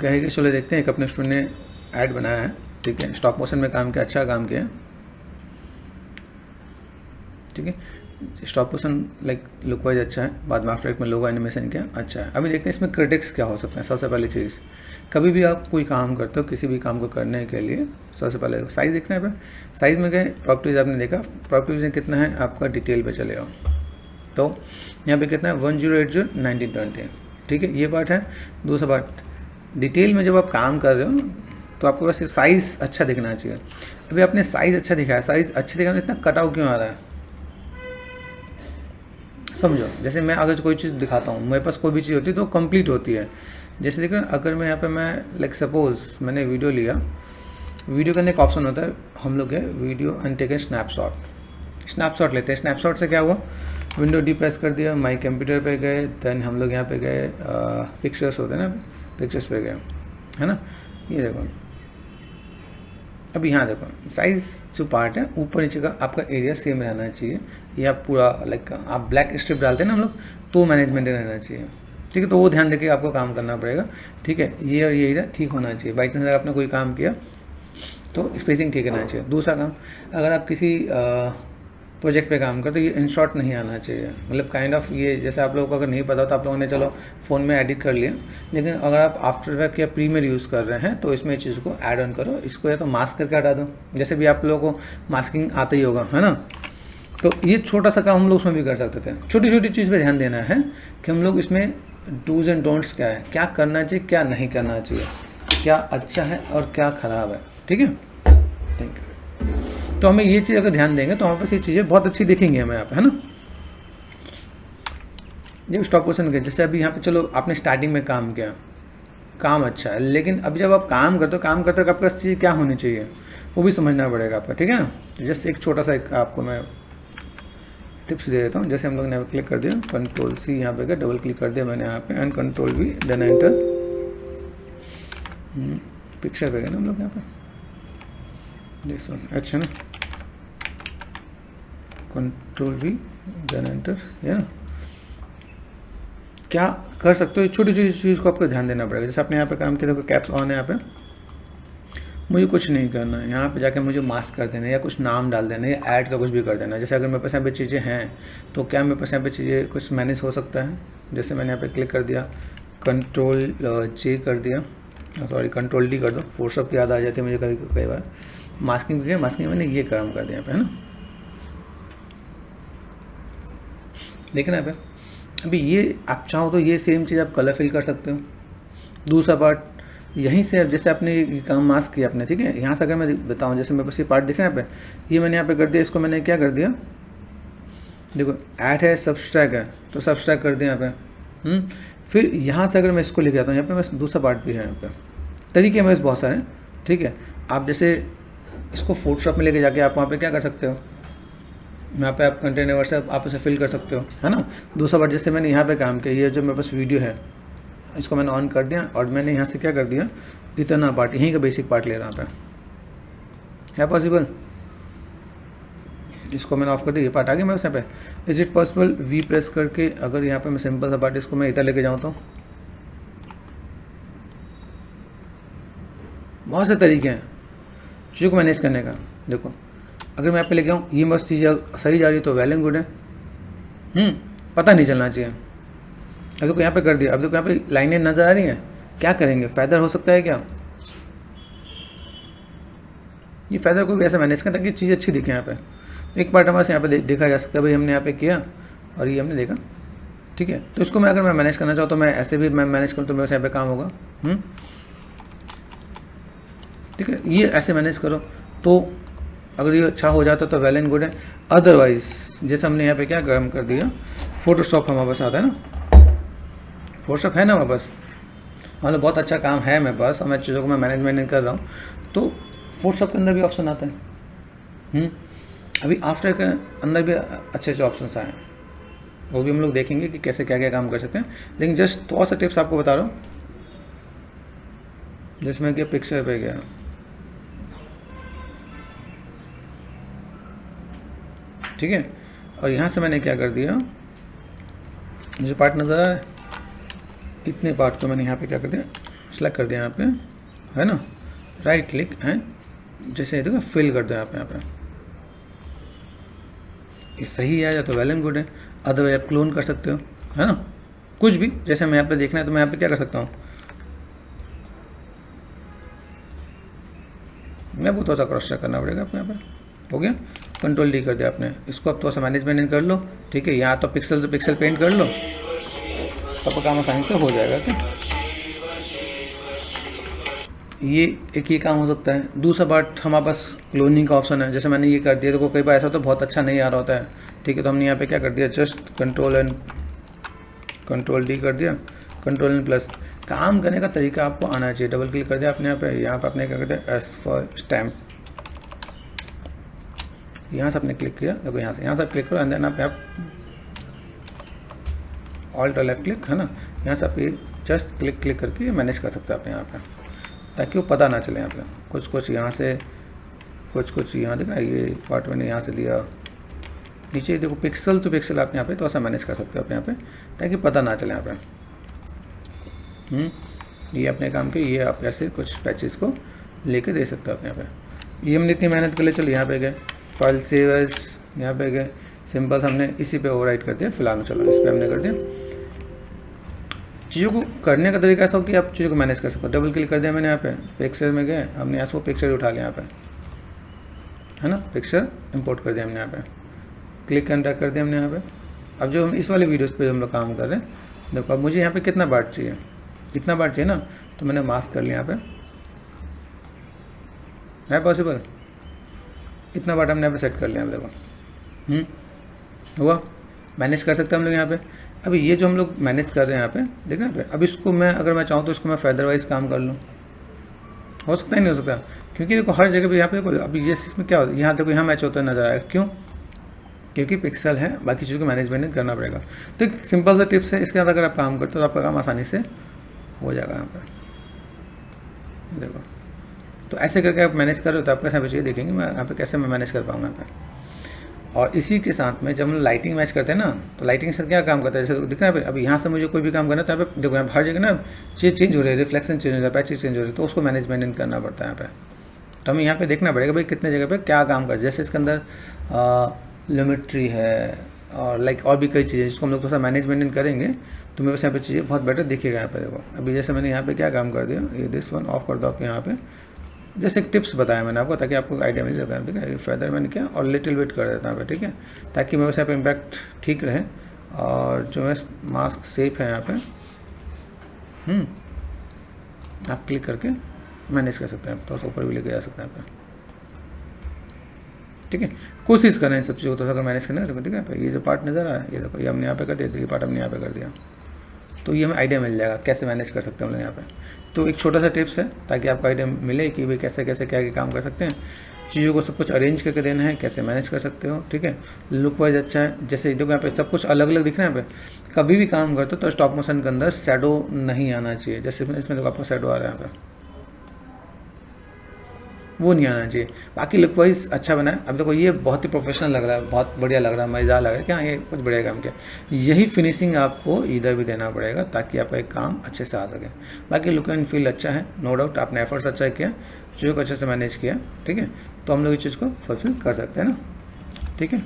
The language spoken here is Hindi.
कहेंगे चलो देखते हैं, एक अपने स्टूडेंट ने ऐड बनाया है, ठीक है, स्टॉप मोशन में काम किया, अच्छा काम किया, ठीक है, stop motion like look wise अच्छा है, बाद में आफ्टर इफेक्ट में लोगो एनिमेशन किया, अच्छा है। अभी देखते हैं इसमें क्रिटिक्स क्या हो सकते हैं। सबसे पहली चीज़, कभी भी आप कोई काम करते हो, किसी भी काम को करने के लिए सबसे पहले साइज़ देखना है। पे साइज़ में गए, प्रॉपर्टीज आपने देखा, प्रॉपर्टीज में कितना है आपका, डिटेल पे चलेगा, तो यहाँ पे कितना है 1080x1920, ठीक है, ये पार्ट है। दूसरा पार्ट, डिटेल में जब आप काम कर रहे हो तो आपको बस साइज़ अच्छा दिखना चाहिए। अभी आपने साइज़ अच्छा दिखाया, साइज़ अच्छा दिखाया, इतना कटाव क्यों आ रहा है, समझो। जैसे मैं अगर कोई चीज़ दिखाता हूँ, मेरे पास कोई भी चीज़ होती है तो कंप्लीट होती है। जैसे देखो, अगर मैं यहाँ पे मैं लाइक सपोज मैंने वीडियो लिया, वीडियो करने का ऑप्शन होता है, हम लोग है video and take a snapshot लेते हैं। स्नैपशॉट से क्या हुआ, विंडो डी प्रेस कर दिया, माई कंप्यूटर पे गए, देन हम लोग यहाँ पे गए, पिक्चर्स होते हैं ना, पिक्चर्स पे गए, है ना, ये देखो। अब यहाँ देखो, साइज़ जो पार्ट है ऊपर नीचे का आपका एरिया सेम रहना चाहिए, या पूरा लाइक आप ब्लैक स्ट्रिप डालते हैं ना हम लोग, तो मैनेजमेंट रहना चाहिए, ठीक है। तो वो ध्यान देके आपको काम करना पड़ेगा, ठीक है। ये और ये एरिया ठीक होना चाहिए। बाई चांस अगर आपने कोई काम किया तो स्पेसिंग ठीक रहना चाहिए। दूसरा काम, अगर आप किसी प्रोजेक्ट पे काम करते, तो ये इन शॉर्ट नहीं आना चाहिए, मतलब काइंड ऑफ ये, जैसे आप लोगों को अगर नहीं पता तो आप लोगों ने चलो फ़ोन में एडिट कर लिया, लेकिन अगर आप आफ्टर इफेक्ट या प्रीमियर यूज़ कर रहे हैं तो इसमें चीज़ को ऐड ऑन करो, इसको या तो मास्क करके हटा दो, जैसे भी आप लोगों को मास्किंग आता ही होगा, है ना। तो ये छोटा सा काम हम लोग उसमें भी कर सकते थे। छोटी छोटी चीज़ पर ध्यान देना है कि हम लोग इसमें डूज एंड डोंट्स क्या है, क्या करना चाहिए, क्या नहीं करना चाहिए, क्या अच्छा है और क्या ख़राब है, ठीक है। Thank you. तो हमें ये चीज़ अगर ध्यान देंगे तो हमारे पास ये चीज़ें बहुत अच्छी दिखेंगी हमें यहाँ पे, है ना। ये स्टॉप मोशन के, जैसे अभी यहाँ पे चलो आपने स्टार्टिंग में काम किया, काम अच्छा है, लेकिन अभी जब आप काम करते हो, काम करते हो आपके पास चीज़ क्या होनी चाहिए वो भी समझना पड़ेगा आपका, ठीक है ना। जैसे एक छोटा सा एक आपको मैं टिप्स दे देता हूँ। जैसे हम लोग ने क्लिक कर दिया, कंट्रोल सी यहाँ पे गया, डबल क्लिक कर दिया मैंने यहाँ पे, and control V, then enter, picture पे गए ना हम लोग यहाँ पे, दिस वन, अच्छा ना, कंट्रोल वी, देन एंटर, है ना। क्या कर सकते हो, छोटी छोटी चीज़ को आपको ध्यान देना पड़ेगा। जैसे आपने यहाँ पे काम किया, देखो कैप्स ऑन है, यहाँ पे मुझे कुछ नहीं करना है, यहाँ पे जाके मुझे मास्क कर देना है, या कुछ नाम डाल देना है, या ऐड का कुछ भी कर देना है। जैसे अगर मेरे पास यहाँ पे चीज़ें हैं तो क्या मेरे पास यहाँ पे चीज़ें कुछ मैनेज हो सकता है। जैसे मैंने यहाँ पे क्लिक कर दिया, कंट्रोल जे कर दिया, सॉरी कंट्रोल डी कर दो, फोर्सअप की याद आ जाती है मुझे कई बार। मास्किंग भी है, मास्किंग मैंने ये काम कर दिया यहाँ पे, है ना। देखना है पे, अभी ये आप चाहो तो ये सेम चीज़ आप कलर फिल कर सकते हो। दूसरा पार्ट यहीं से, अब जैसे आपने ये काम मास्क किया आपने, ठीक है, यहाँ से अगर मैं बताऊँ, जैसे मेरे पास ये पार्ट दिख रहा है यहाँ पे, ये मैंने यहाँ पे कर दिया, इसको मैंने क्या कर दिया, देखो ऐड है, सब्सट्रैक्ट है, तो सब्सट्रैक्ट कर दिया यहाँ पे। फिर यहाँ से अगर मैं इसको लेके आता हूँ, यहाँ पे मैं दूसरा पार्ट भी है, यहाँ पे तरीके मेरे बहुत सारे हैं, ठीक है। आप जैसे इसको फोटोशॉप में लेके जाके आप वहाँ पे क्या कर सकते हो, यहाँ पे आप कंटेनर से आप इसे फिल कर सकते हो, है ना। दूसरा पार्ट जैसे मैंने यहाँ पे काम किया, ये जो मेरे पास वीडियो है इसको मैंने ऑन कर दिया, और मैंने यहाँ से क्या कर दिया, इतना पार्ट यहीं का बेसिक पार्ट ले रहा हूँ पे, है पॉसिबल, इसको मैंने ऑफ कर दिया, ये पार्ट आ गया मेरे यहाँ पे। Is it possible, we press करके अगर यहाँ पे मैं सिंपल सा पार्ट इसको मैं इधर लेके जाऊँ तो, बहुत से तरीके हैं चीज़ों को मैनेज करने का। देखो अगर मैं यहाँ पे लेके आऊँ, ये मस्त चीज़ सही जा रही है तो वेल एंड गुड है, पता नहीं चलना चाहिए। अब देखो यहाँ पे कर दिया, अब देखो यहाँ पे लाइनें नजर आ रही हैं, क्या करेंगे, फेदर हो सकता है क्या, ये फेदर को भी ऐसा मैनेज करें ताकि चीज़ अच्छी दिखे। यहाँ पे एक पार्ट हमारे यहाँ पे देखा जा सकता है, भाई हमने यहाँ पे किया और ये हमने देखा, ठीक है। तो इसको मैं अगर मैं मैनेज करना चाहूँ तो मैं ऐसे भी मैं मैनेज करूँ तो मेरे यहाँ पे काम होगा, ठीक है। ये ऐसे मैनेज करो तो अगर ये अच्छा हो जाता तो वेल एंड गुड है। अदरवाइज जैसे हमने यहाँ पे क्या काम कर दिया, फोटोशॉप हमारे पास आता है ना, फोटोशॉप है ना हमारे पास, मतलब बहुत अच्छा काम है मेरे पास, और मैं चीज़ों को मैं मैनेजमेंट कर रहा हूँ, तो फोटोशॉप के अंदर भी ऑप्शन आता है। अभी आफ्टर के अंदर भी अच्छे अच्छे ऑप्शन आए हैं, वो भी हम लोग देखेंगे कि कैसे क्या क्या काम कर सकते हैं। लेकिन जस्ट थोड़ा सा टिप्स आपको बता रहा हूँ। जिसमें कि पिक्चर पे गया, ठीक है, और यहाँ से मैंने क्या कर दिया, जो पार्ट नज़र आ रहा है, इतने पार्ट को मैंने यहाँ पे क्या कर दिया, सेलेक्ट कर दिया यहाँ पे, है ना, राइट क्लिक एंड जैसे देखो फिल कर दो यहाँ पे ये सही है या तो वेल एंड गुड है, अदरवाइज आप क्लोन कर सकते हो, है ना, कुछ भी। जैसे मैं यहाँ पे देखना है तो मैं यहाँ पे क्या कर सकता हूँ, मैं वो थोड़ा सा क्रॉस चेक करना पड़ेगा आपको। यहाँ पे हो गया, कंट्रोल डी कर दिया आपने, इसको आप थोड़ा सा मैनेजमेंट कर लो, ठीक है। यहाँ तो पिक्सल से पिक्सल पेंट कर लो, आपका काम आसानी से हो जाएगा। क्या ये एक ही काम हो सकता है। दूसरा पार्ट हमारे पास क्लोनिंग का ऑप्शन है, जैसे मैंने ये कर दिया, तो कई बार ऐसा तो बहुत अच्छा नहीं आ रहा होता है, ठीक है। तो हमने यहाँ पे क्या कर दिया, जस्ट कंट्रोल डी कर दिया, कंट्रोल एन प्लस। काम करने का तरीका आपको आना चाहिए। डबल क्लिक कर दिया आपने यहाँ पे आपने क्या कर दिया, एस फॉर स्टैम्प, यहाँ से आपने क्लिक किया, देखो यहाँ से क्लिक करो एंड देन आप ऑल्ट लेफ्ट क्लिक, है ना, यहाँ से आप ये जस्ट क्लिक करके मैनेज कर सकते हो आप यहाँ पे, ताकि वो पता ना चले। यहाँ पे कुछ यहाँ से कुछ यहाँ देखना, ये पार्ट मैंने यहाँ से लिया, नीचे देखो पिक्सल टू पिक्सल आप यहाँ पे तो ऐसा मैनेज कर सकते हो आप यहाँ पे, ताकि पता ना चले यहाँ पे। ये अपने काम के, ये आप ऐसे कुछ पैचेस को लेके दे सकते हो आप यहाँ पे। ये हमने इतनी मेहनत कर लिए, चलो यहाँ पे गए, फाइल सेव एज, यहाँ पे गए, सिंपल हमने इसी पे ओवरराइट कर दिया फिलहाल में। चलो इस पर हमने कर दिया। चीज़ों को करने का तरीका ऐसा हो कि आप चीज़ों को मैनेज कर सकते हो। डबल क्लिक कर दिया मैंने यहाँ पे, पिक्चर में गए, हमने ऐसा पिक्चर उठा लिया यहाँ पे, है ना, पिक्चर इंपोर्ट कर दिया हमने यहाँ पे, क्लिक एंड ड्रैग कर दिया हमने यहाँ पे। अब जो हम इस वाले वीडियोस पे हम लोग काम कर रहे हैं, देखो अब मुझे यहाँ पे कितना बार चाहिए, इतना बार चाहिए ना, तो मैंने मास्क कर लिया यहाँ पे, है पॉसिबल, इतना बार हमने यहाँ पे सेट कर लिया। देखो हुआ, मैनेज कर सकते हैं हम लोग यहाँ पे। अभी ये जो हम लोग मैनेज कर रहे हैं यहाँ पे, देख रहे हैं यहाँ पे, अब इसको मैं अगर मैं चाहूँ तो इसको मैं फेदर वाइज काम कर लूँ, हो सकता है नहीं हो सकता, क्योंकि देखो हर जगह पे यहाँ पे देखो, अभी ये इसमें क्या होता है, यहाँ देखो यहाँ मैच होता नजर आएगा, क्यों, क्योंकि पिक्सल है, बाकी चीज़ों को मैनेजमेंट करना पड़ेगा। तो एक सिंपल सा टिप्स है, इसके बाद अगर आप काम करते हो तो आपका काम आसानी से हो जाएगा यहाँ पे। देखो तो ऐसे करके आप मैनेज कर रहे हो तो आपके साथ चीज़ें देखेंगे मैं यहाँ पे कैसे मैं मैनेज कर पाऊँगा यहाँ पे। और इसी के साथ में जब हम लाइटिंग मैच करते हैं ना, तो लाइटिंग के साथ क्या काम करता है, जैसे दिख रहा है अभी यहाँ से मुझे कोई भी काम करना है तो यहाँ पे देखो यहाँ हर जगह ना चीज़ चेंज हो रही है, रिफ्लेक्शन चेंज हो रहा है, पैचेज चेंज हो रही है, तो उसको मैनेज मेंटेन करना पड़ता है यहाँ पे। तो हमें यहाँ पे देखना पड़ेगा भाई कितने जगह पे क्या काम कर, जैसे इसके अंदर लिमिट्री है और लाइक और भी कई चीज़ें जिसको हम लोग थोड़ा सा मैनेज मेंटेन करेंगे तो मेरे पास यहाँ पे चीज़ें बहुत बेटर दिखेगा यहाँ पे। देखो अभी जैसे मैंने यहाँ पे क्या काम कर दिया, ये दिस वन ऑफ कर दो आप यहाँ पे, जैसे एक टिप्स बताया मैंने आपको ताकि आपको आइडिया मिल जाएगा। ठीक है, फेदर मैंने क्या और लिटिल बिट कर देता है, ठीक है, ताकि मेरे यहाँ पे इम्पैक्ट ठीक रहे और जो है मास्क सेफ है यहाँ पे। आप क्लिक करके मैनेज कर सकते हैं, तो ऊपर भी लेके जा सकते हैं आप, ठीक है। कोशिश करें इन सब चीज़ों को तो अगर मैनेज करना है तो ठीक है। ये जो पार्ट नज़र आ रहा है, ये देखो ये हमने यहाँ पे कर दिया, ये पार्ट हमने यहाँ पे कर दिया, तो ये हमें आइडिया मिल जाएगा कैसे मैनेज कर सकते हैं हम लोग यहाँ पे। तो एक छोटा सा टिप्स है ताकि आपको आइडिया मिले कि भाई कैसे कैसे क्या काम कर सकते हैं, चीज़ों को सब कुछ अरेंज करके देना है, कैसे मैनेज कर सकते हो, ठीक है। लुक वाइज अच्छा है, जैसे देखो यहाँ पे सब कुछ अलग अलग दिख रहा है यहाँ पे। कभी भी काम करते हो तो स्टॉप मोशन के अंदर शैडो नहीं आना चाहिए, जैसे इसमें देखो आपको शैडो आ रहा है यहाँ पे, वो नहीं आना चाहिए। बाकी लुक वाइज अच्छा बना है। अब देखो ये बहुत ही प्रोफेशनल लग रहा है, बहुत बढ़िया लग रहा है, मज़ेदार लग रहा है, क्या ये कुछ बढ़िया काम किया। यही फिनिशिंग आपको इधर भी देना पड़ेगा ताकि आपका एक काम अच्छे से आ सके। बाकी लुक एंड फील अच्छा है, नो डाउट, आपने एफर्ट्स अच्छा किया, चीज़ों को अच्छे से मैनेज किया, ठीक है। तो हम लोग इस चीज़ को फुलफिल कर सकते हैं ना, ठीक है।